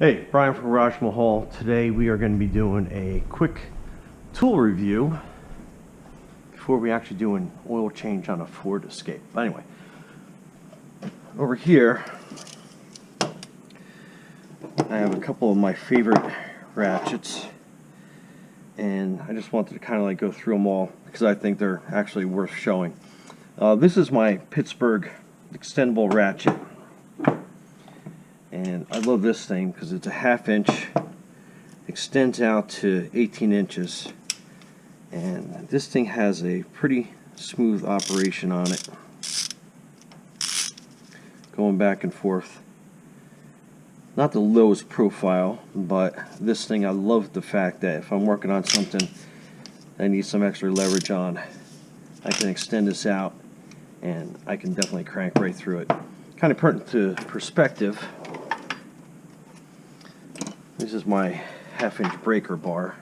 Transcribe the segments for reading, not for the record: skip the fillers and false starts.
Hey, Brian from Garage Mahal. Today we are going to be doing a quick tool review before we actually do an oil change on a Ford Escape. But anyway, over here I have a couple of my favorite ratchets, and I just wanted to kind of like go through them all because I think they're actually worth showing. This is my Pittsburgh extendable ratchet. And I love this thing because it's a 1/2 inch, extends out to 18 inches, and this thing has a pretty smooth operation on it, going back and forth. Not the lowest profile, but this thing, I love the fact that if I'm working on something I need some extra leverage on, I can extend this out and I can definitely crank right through it. Kind of put it into perspective. This is my 1/2 inch breaker bar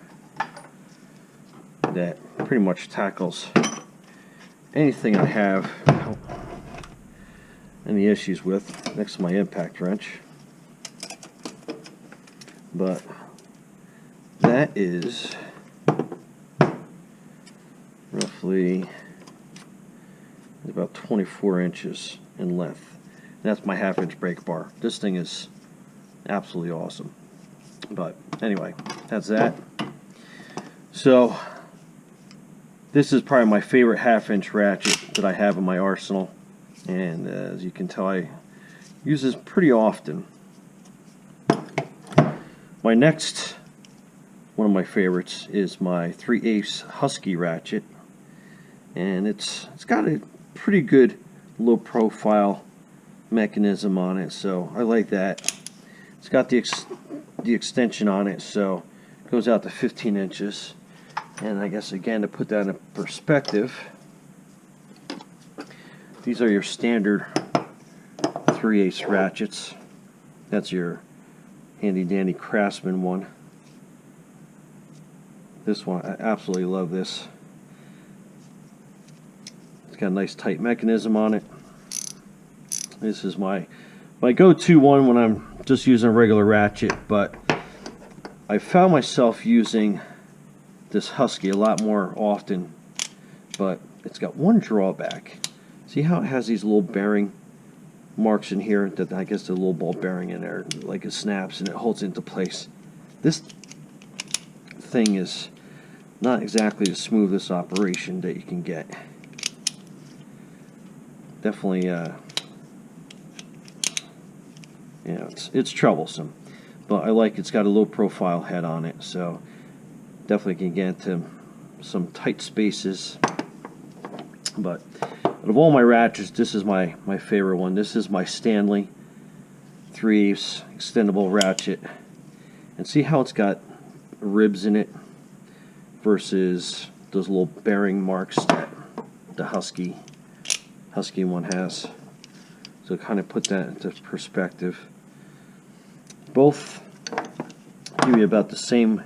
that pretty much tackles anything I have any issues with next to my impact wrench. But that is roughly about 24 inches in length. And that's my 1/2 inch brake bar. This thing is absolutely awesome. But anyway, that's that. So this is probably my favorite 1/2 inch ratchet that I have in my arsenal, and as you can tell, I use this pretty often. My next one of my favorites is my 3/8 Husky ratchet, and it's got a pretty good low profile mechanism on it, so I like that. It's got the extension on it, so it goes out to 15 inches. And I guess again, to put that in perspective, these are your standard 3/8 ratchets. That's your handy dandy Craftsman one. This one, I absolutely love this. It's got a nice tight mechanism on it. This is my go-to one when I'm just using a regular ratchet, but I found myself using this Husky a lot more often, but it's got one drawback. See how it has these little bearing marks in here that I guess the little ball bearing in there, like it snaps and it holds it into place. This thing is not exactly the smoothest operation that you can get. Definitely it's troublesome, but I like it's got a low profile head on it, so definitely can get into some tight spaces. But out of all my ratchets, this is my favorite one. This is my Stanley 3/8 extendable ratchet, and see how it's got ribs in it versus those little bearing marks that the Husky one has. So kind of put that into perspective. Both give you about the same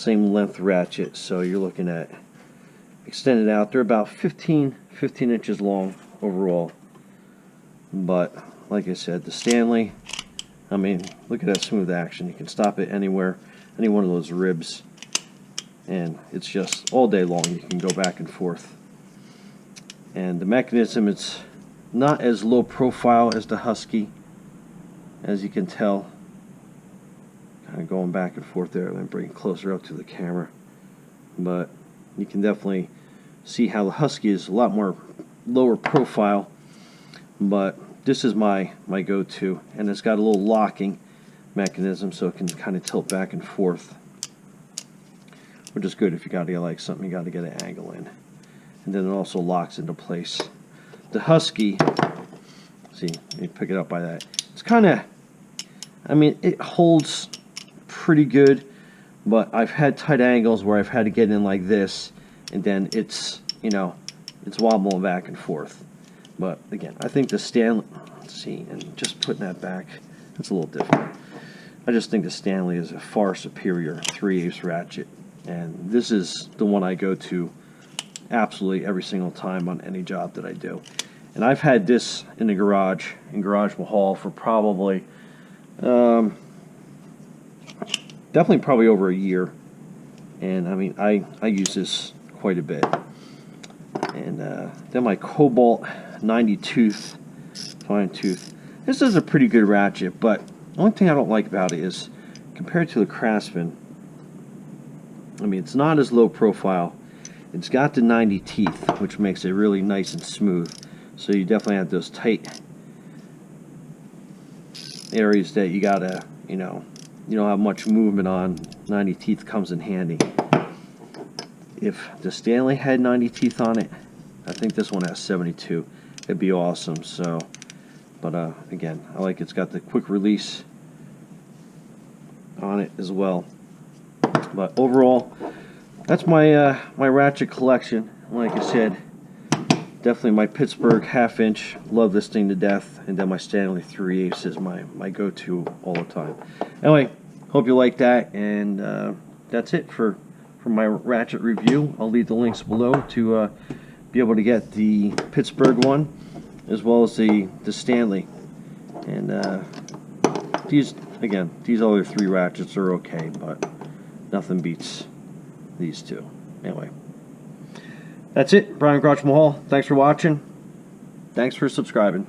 length ratchet, so you're looking at extended out. They're about 15 inches long overall. But like I said, the Stanley, I mean, look at that smooth action. You can stop it anywhere, any one of those ribs, and it's just all day long. You can go back and forth. And the mechanism, it's not as low profile as the Husky, as you can tell. Kind of going back and forth there. Let me bring it closer up to the camera. But you can definitely see how the Husky is a lot more lower profile. But this is my go-to, and it's got a little locking mechanism, so it can kind of tilt back and forth, which is good if you got to get like something you got to get an angle in. And then it also locks into place. The Husky, see, let me pick it up by that. It's kind of, I mean, it holds pretty good, but I've had tight angles where I've had to get in like this, and then it's, it's wobbling back and forth. But again, I think the Stanley, let's see, and just putting that back, that's a little different. I just think the Stanley is a far superior 3/8 ratchet, and this is the one I go to absolutely every single time on any job that I do. And I've had this in the garage, in Garage Mahal, for probably definitely probably over a year. And I mean, I use this quite a bit. And then my Cobalt 90 tooth, fine tooth. This is a pretty good ratchet, but the only thing I don't like about it is, compared to the Craftsman, I mean, it's not as low profile. It's got the 90 teeth, which makes it really nice and smooth. So you definitely have those tight areas that you gotta, you know, you don't have much movement on. 90 teeth comes in handy. If the Stanley had 90 teeth on it, I think this one has 72. It'd be awesome. So, but again, I like it's got the quick release on it as well. But overall, that's my my ratchet collection. Like I said, definitely my Pittsburgh half-inch. Love this thing to death. And then my Stanley 3/8 is my go-to all the time. Anyway, hope you like that. And that's it for my ratchet review. I'll leave the links below to be able to get the Pittsburgh one, as well as the Stanley. And these other three ratchets are okay, but nothing beats these two. Anyway, that's it. Brian Grouch Mahal. Thanks for watching. Thanks for subscribing.